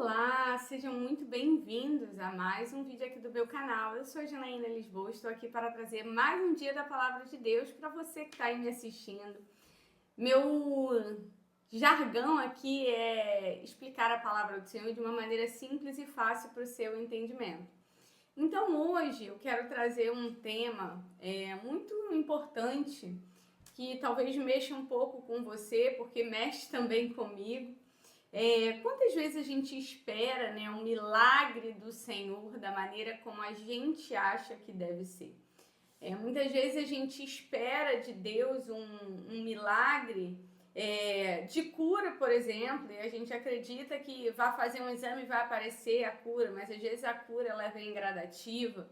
Olá, sejam muito bem-vindos a mais um vídeo aqui do meu canal. Eu sou a Janaína Lisboa, estou aqui para trazer mais um dia da Palavra de Deus para você que está aí me assistindo. Meu jargão aqui é explicar a Palavra do Senhor de uma maneira simples e fácil para o seu entendimento. Então hoje eu quero trazer um tema muito importante que talvez mexa um pouco com você, porque mexe também comigo. Quantas vezes a gente espera, né, um milagre do Senhor da maneira como a gente acha que deve ser? Muitas vezes a gente espera de Deus um milagre de cura, por exemplo, e a gente acredita que vai fazer um exame e vai aparecer a cura, mas às vezes a cura ela vem gradativa.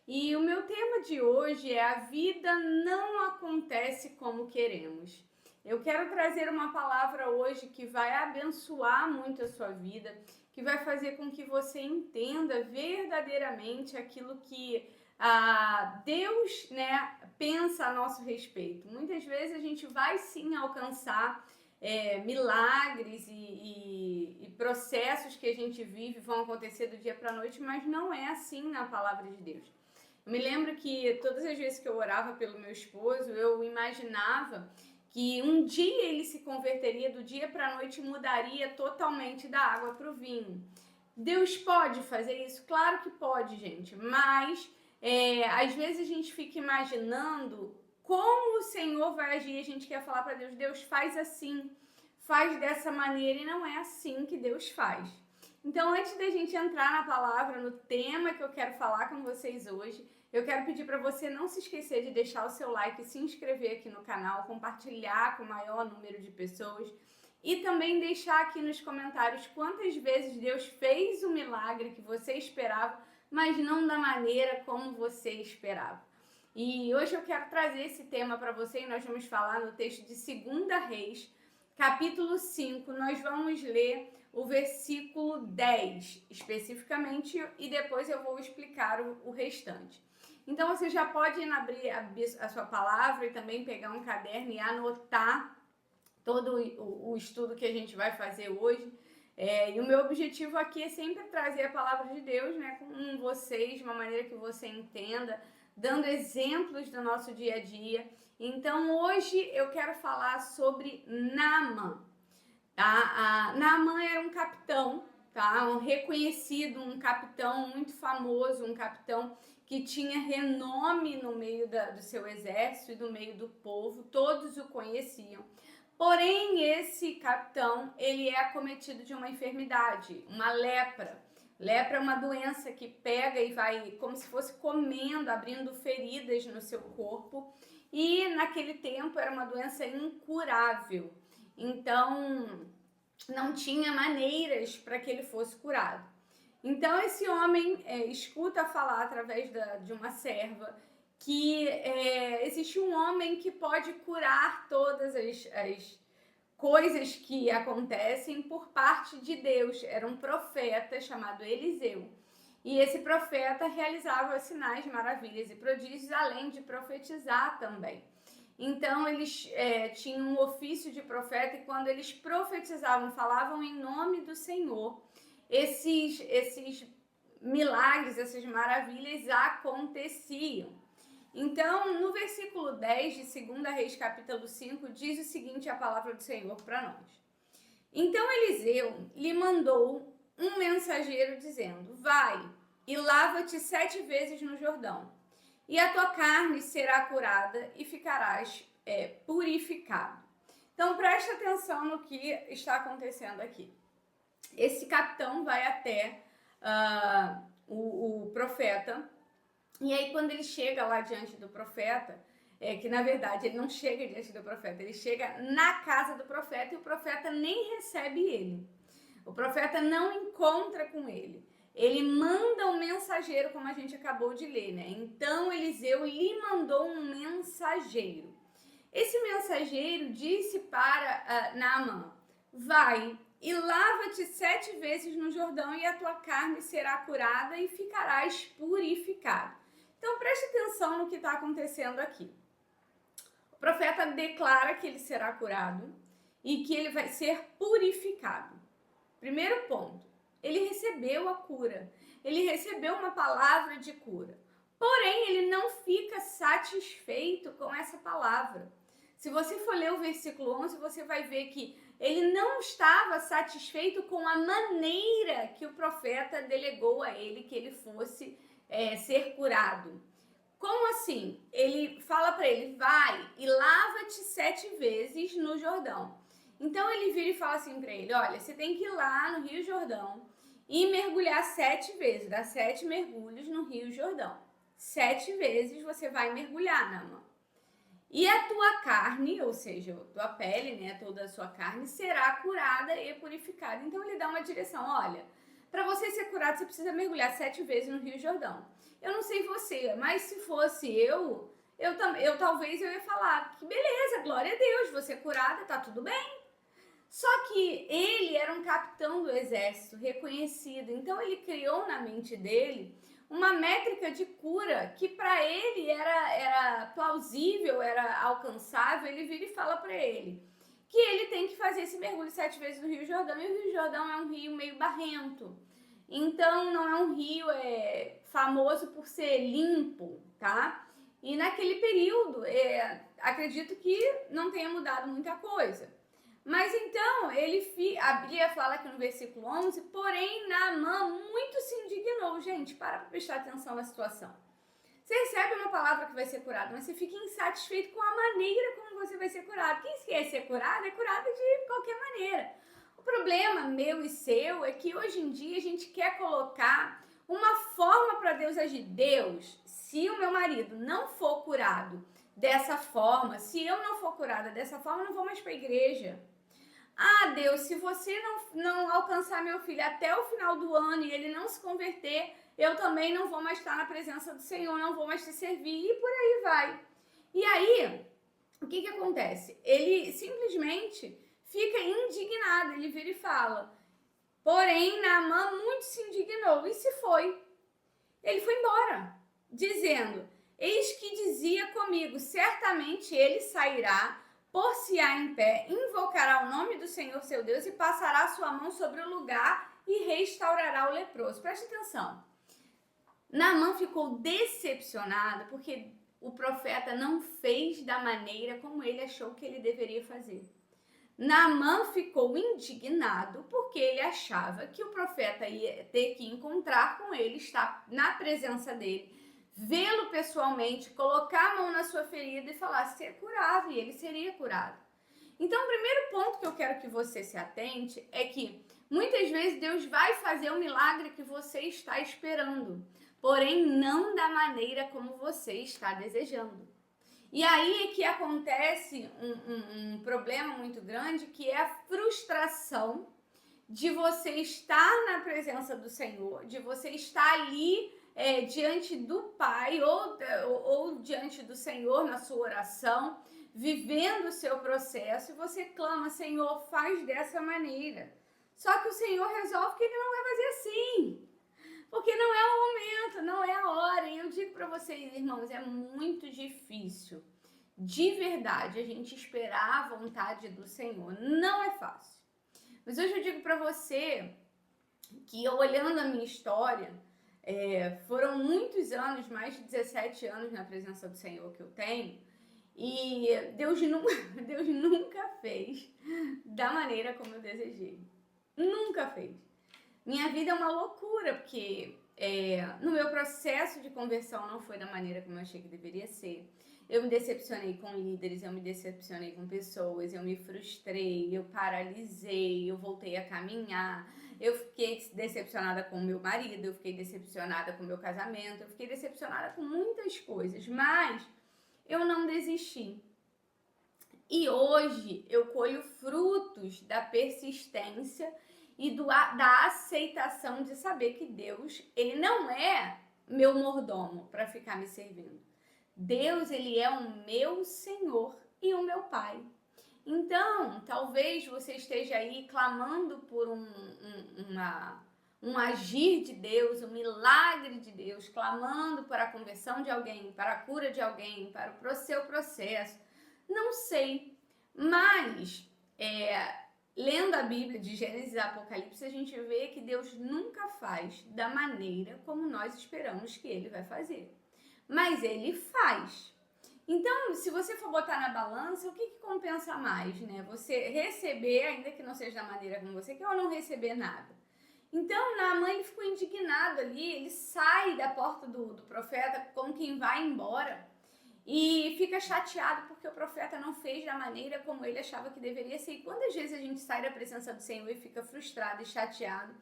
E o meu tema de hoje é: a vida não acontece como queremos. Eu quero trazer uma palavra hoje que vai abençoar muito a sua vida, que vai fazer com que você entenda verdadeiramente aquilo que Deus, né, pensa a nosso respeito. Muitas vezes a gente vai sim alcançar milagres e processos que a gente vive vão acontecer do dia para a noite, mas não é assim na palavra de Deus. Eu me lembro que todas as vezes que eu orava pelo meu esposo, eu imaginava que um dia ele se converteria, do dia para a noite mudaria totalmente da água para o vinho. Deus pode fazer isso? Claro que pode, gente, mas às vezes a gente fica imaginando como o Senhor vai agir. A gente quer falar para Deus: Deus, faz assim, faz dessa maneira, e não é assim que Deus faz. Então, antes da gente entrar na palavra, no tema que eu quero falar com vocês hoje, eu quero pedir para você não se esquecer de deixar o seu like, se inscrever aqui no canal, compartilhar com o maior número de pessoas e também deixar aqui nos comentários quantas vezes Deus fez o milagre que você esperava, mas não da maneira como você esperava. E hoje eu quero trazer esse tema para você e nós vamos falar no texto de 2 Reis, capítulo 5. Nós vamos ler o versículo 10 especificamente e depois eu vou explicar o restante. Então você já pode abrir a sua palavra e também pegar um caderno e anotar todo o estudo que a gente vai fazer hoje. E o meu objetivo aqui é sempre trazer a palavra de Deus, né, com vocês, de uma maneira que você entenda, dando exemplos do nosso dia a dia. Então hoje eu quero falar sobre Naamã. Naamã era um capitão, tá? Um reconhecido, um capitão muito famoso, um capitão que tinha renome no meio do seu exército e no meio do povo, todos o conheciam. Porém, esse capitão, ele é acometido de uma enfermidade, uma lepra. Lepra é uma doença que pega e vai como se fosse comendo, abrindo feridas no seu corpo. E naquele tempo era uma doença incurável. Então, não tinha maneiras para que ele fosse curado. Então, esse homem escuta falar através de uma serva que existe um homem que pode curar todas as coisas que acontecem por parte de Deus. Era um profeta chamado Eliseu. E esse profeta realizava sinais, maravilhas e prodígios, além de profetizar também. Então, eles tinham um ofício de profeta e quando eles profetizavam, falavam em nome do Senhor, esses milagres, essas maravilhas aconteciam. Então, no versículo 10 de 2 Reis, capítulo 5, diz o seguinte a palavra do Senhor para nós. Então, Eliseu lhe mandou um mensageiro dizendo: vai e lava-te 7 vezes no Jordão, e a tua carne será curada e ficarás purificado. Então, preste atenção no que está acontecendo aqui. Esse capitão vai até o profeta, e aí quando ele chega lá diante do profeta, que na verdade ele não chega diante do profeta, ele chega na casa do profeta e o profeta nem recebe ele. O profeta não encontra com ele. Ele manda um mensageiro, como a gente acabou de ler, né? Então Eliseu lhe mandou um mensageiro. Esse mensageiro disse para Naamã: vai e lava-te 7 vezes no Jordão e a tua carne será curada e ficarás purificado. Então preste atenção no que está acontecendo aqui. O profeta declara que ele será curado e que ele vai ser purificado. Primeiro ponto. Ele recebeu a cura. Ele recebeu uma palavra de cura. Porém, ele não fica satisfeito com essa palavra. Se você for ler o versículo 11, você vai ver que ele não estava satisfeito com a maneira que o profeta delegou a ele que ele fosse ser curado. Como assim? Ele fala para ele, vai e lava-te 7 vezes no Jordão. Então ele vira e fala assim para ele, olha, você tem que ir lá no Rio Jordão e mergulhar 7 vezes, dar 7 mergulhos no Rio Jordão. 7 vezes você vai mergulhar, Naamã. E a tua carne, ou seja, a tua pele, né, toda a sua carne, será curada e purificada. Então ele dá uma direção, olha, para você ser curado, você precisa mergulhar 7 vezes no Rio Jordão. Eu não sei você, mas se fosse eu talvez eu ia falar que beleza, glória a Deus, você curada, tá tudo bem. Só que ele era um capitão do exército reconhecido, então ele criou na mente dele uma métrica de cura que para ele era plausível, era alcançável. Ele vira e fala para ele que ele tem que fazer esse mergulho 7 vezes no Rio Jordão, e o Rio Jordão é um rio meio barrento. Então, não é um rio famoso por ser limpo, tá? E naquele período, acredito que não tenha mudado muita coisa. Mas então, a Bíblia fala aqui no versículo 11, porém, Naamã muito se indignou. Gente, para prestar atenção na situação. Você recebe uma palavra que vai ser curado, mas você fica insatisfeito com a maneira como você vai ser curado. Quem quer ser curado é curado de qualquer maneira. O problema meu e seu é que hoje em dia a gente quer colocar uma forma para Deus agir. Deus, se o meu marido não for curado dessa forma, se eu não for curada dessa forma, eu não vou mais para a igreja. Ah, Deus, se você não alcançar meu filho até o final do ano e ele não se converter, eu também não vou mais estar na presença do Senhor, não vou mais te servir, e por aí vai. E aí, o que acontece? Ele simplesmente fica indignado, ele vira e fala, porém, Naamã muito se indignou e se foi. Ele foi embora, dizendo, eis que dizia comigo, certamente ele sairá, por-se-á em pé, invocará o nome do Senhor seu Deus e passará a sua mão sobre o lugar e restaurará o leproso. Preste atenção. Naamã ficou decepcionado porque o profeta não fez da maneira como ele achou que ele deveria fazer. Naamã ficou indignado porque ele achava que o profeta ia ter que encontrar com ele, estar na presença dele, vê-lo pessoalmente, colocar a mão na sua ferida e falar, ser curado, e ele seria curado. Então, o primeiro ponto que eu quero que você se atente é que muitas vezes Deus vai fazer o milagre que você está esperando, porém não da maneira como você está desejando. E aí é que acontece um problema muito grande, que é a frustração de você estar na presença do Senhor, de você estar ali diante do Pai ou diante do Senhor na sua oração, vivendo o seu processo, e você clama, Senhor, faz dessa maneira. Só que o Senhor resolve que Ele não vai fazer assim, porque não é o momento, não é a hora. E eu digo para vocês, irmãos, é muito difícil, de verdade, a gente esperar a vontade do Senhor. Não é fácil. Mas hoje eu digo para você que, olhando a minha história, foram muitos anos, mais de 17 anos na presença do Senhor que eu tenho, e Deus nunca fez da maneira como eu desejei. Nunca fez. Minha vida é uma loucura, porque no meu processo de conversão não foi da maneira como eu achei que deveria ser. Eu me decepcionei com líderes, eu me decepcionei com pessoas, eu me frustrei, eu paralisei, eu voltei a caminhar, eu fiquei decepcionada com o meu marido, eu fiquei decepcionada com o meu casamento, eu fiquei decepcionada com muitas coisas, mas eu não desisti. E hoje eu colho frutos da persistência e da aceitação de saber que Deus, Ele não é meu mordomo para ficar me servindo. Deus, Ele é o meu Senhor e o meu Pai. Então, talvez você esteja aí clamando por um agir de Deus, um milagre de Deus, clamando para a conversão de alguém, para a cura de alguém, para o seu processo. Não sei, mas lendo a Bíblia de Gênesis e Apocalipse, a gente vê que Deus nunca faz da maneira como nós esperamos que ele vai fazer. Mas ele faz. Então, se você for botar na balança, o que compensa mais, né? Você receber, ainda que não seja da maneira como você quer, ou não receber nada. Então, Naamã ele ficou indignado ali, ele sai da porta do profeta como quem vai embora e fica chateado porque o profeta não fez da maneira como ele achava que deveria ser. E quantas vezes a gente sai da presença do Senhor e fica frustrado e chateado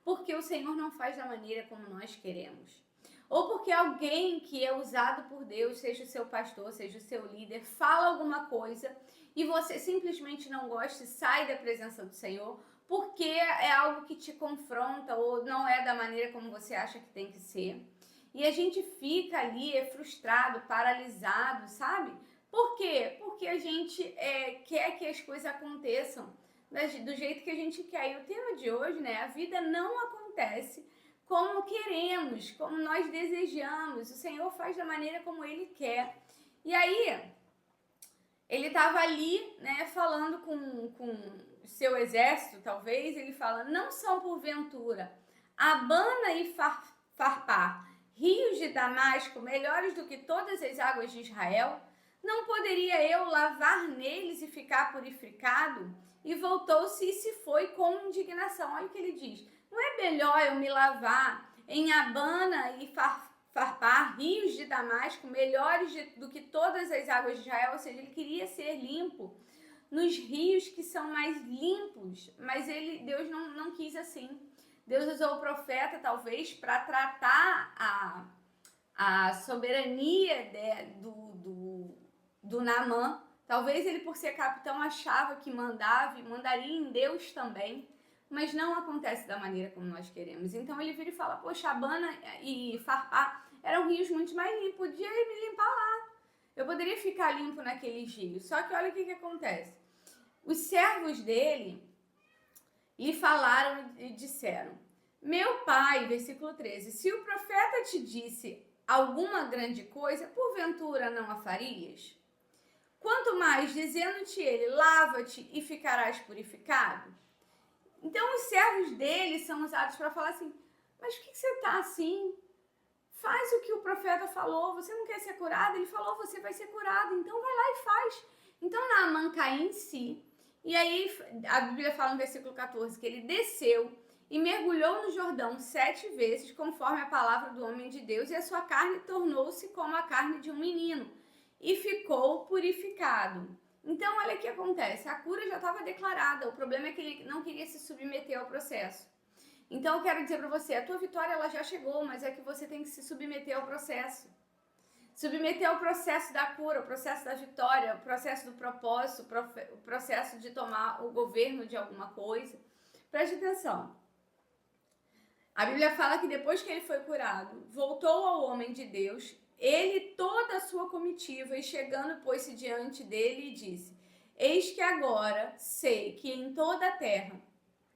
porque o Senhor não faz da maneira como nós queremos? Ou porque alguém que é usado por Deus, seja o seu pastor, seja o seu líder, fala alguma coisa e você simplesmente não gosta e sai da presença do Senhor porque é algo que te confronta ou não é da maneira como você acha que tem que ser. E a gente fica ali frustrado, paralisado, sabe? Por quê? Porque a gente quer que as coisas aconteçam do jeito que a gente quer. E o tema de hoje, né? A vida não acontece como queremos, como nós desejamos. O Senhor faz da maneira como Ele quer. E aí, ele estava ali, né, falando com seu exército, talvez. Ele fala, não são porventura Abana e Farpar, rios de Damasco, melhores do que todas as águas de Israel? Não poderia eu lavar neles e ficar purificado? E voltou-se e se foi com indignação. Olha o que ele diz. Não é melhor eu me lavar em Abana e Farpar, rios de Damasco, melhores do que todas as águas de Israel? Ou seja, ele queria ser limpo nos rios que são mais limpos, mas Deus não quis assim. Deus usou o profeta, talvez, para tratar a soberania do Naamã. Talvez ele, por ser capitão, achava que mandava e mandaria em Deus também, mas não acontece da maneira como nós queremos. Então ele vira e fala, poxa, Abana e Farpar eram rios muito mais limpos, podia me limpar lá. Eu poderia ficar limpo naqueles rios. Só que olha o que acontece. Os servos dele lhe falaram e disseram, meu pai, versículo 13, se o profeta te disse alguma grande coisa, porventura não a farias? Quanto mais dizendo-te ele, lava-te e ficarás purificado? Então os servos dele são usados para falar assim, mas por que você está assim? Faz o que o profeta falou, você não quer ser curado? Ele falou, você vai ser curado, então vai lá e faz. Então Naamã cai em si, e aí a Bíblia fala no versículo 14 que ele desceu e mergulhou no Jordão 7 vezes, conforme a palavra do homem de Deus, e a sua carne tornou-se como a carne de um menino, e ficou purificado. Então, olha o que acontece, a cura já estava declarada, o problema é que ele não queria se submeter ao processo. Então, eu quero dizer para você, a tua vitória ela já chegou, mas é que você tem que se submeter ao processo. Submeter ao processo da cura, o processo da vitória, o processo do propósito, o processo de tomar o governo de alguma coisa. Preste atenção. A Bíblia fala que depois que ele foi curado, voltou ao homem de Deus, ele e toda a sua comitiva, e chegando, pôs-se diante dele e disse, eis que agora sei que em toda a terra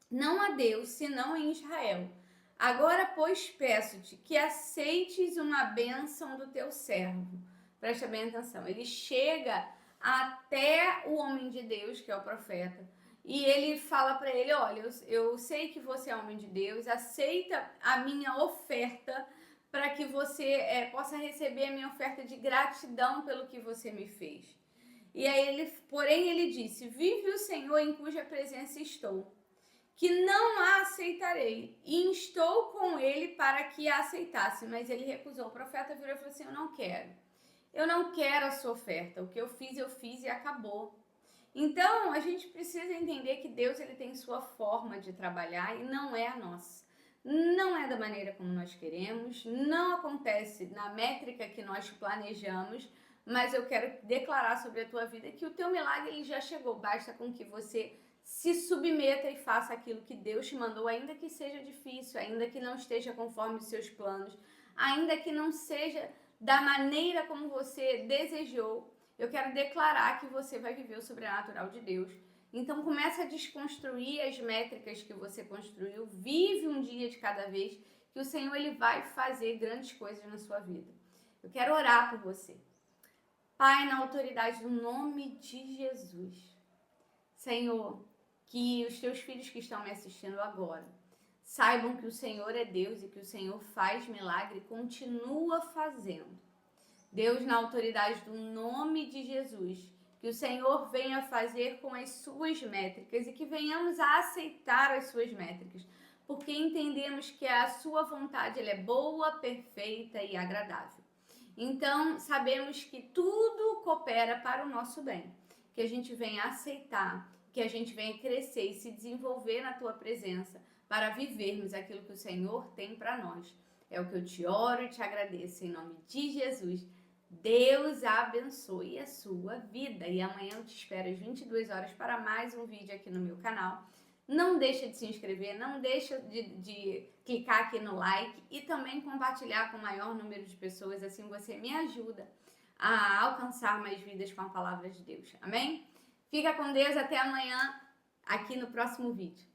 não há Deus, senão em Israel. Agora, pois, peço-te que aceites uma bênção do teu servo. Presta bem atenção. Ele chega até o homem de Deus, que é o profeta, e ele fala para ele, olha, eu sei que você é homem de Deus, aceita a minha oferta para que você possa receber a minha oferta de gratidão pelo que você me fez. E aí porém ele disse, vive o Senhor em cuja presença estou, que não a aceitarei, e instou com ele para que a aceitasse, mas ele recusou. O profeta virou e falou assim, eu não quero a sua oferta, o que eu fiz e acabou. Então, a gente precisa entender que Deus ele tem sua forma de trabalhar e não é a nossa. Não é da maneira como nós queremos, não acontece na métrica que nós planejamos, mas eu quero declarar sobre a tua vida que o teu milagre ele já chegou, basta com que você se submeta e faça aquilo que Deus te mandou, ainda que seja difícil, ainda que não esteja conforme os seus planos, ainda que não seja da maneira como você desejou. Eu quero declarar que você vai viver o sobrenatural de Deus. Então começa a desconstruir as métricas que você construiu, vive um dia de cada vez, que o Senhor ele vai fazer grandes coisas na sua vida. Eu quero orar por você. Pai, na autoridade do nome de Jesus. Senhor, que os teus filhos que estão me assistindo agora saibam que o Senhor é Deus e que o Senhor faz milagre e continua fazendo. Deus, na autoridade do nome de Jesus, que o Senhor venha fazer com as suas métricas e que venhamos a aceitar as suas métricas, porque entendemos que a sua vontade ela é boa, perfeita e agradável. Então, sabemos que tudo coopera para o nosso bem, que a gente venha aceitar, que a gente venha crescer e se desenvolver na tua presença para vivermos aquilo que o Senhor tem para nós. É o que eu te oro e te agradeço em nome de Jesus. Deus abençoe a sua vida. E amanhã eu te espero às 22 horas para mais um vídeo aqui no meu canal. Não deixa de se inscrever, não deixa de clicar aqui no like e também compartilhar com o maior número de pessoas. Assim você me ajuda a alcançar mais vidas com a palavra de Deus. Amém? Fica com Deus, até amanhã aqui no próximo vídeo.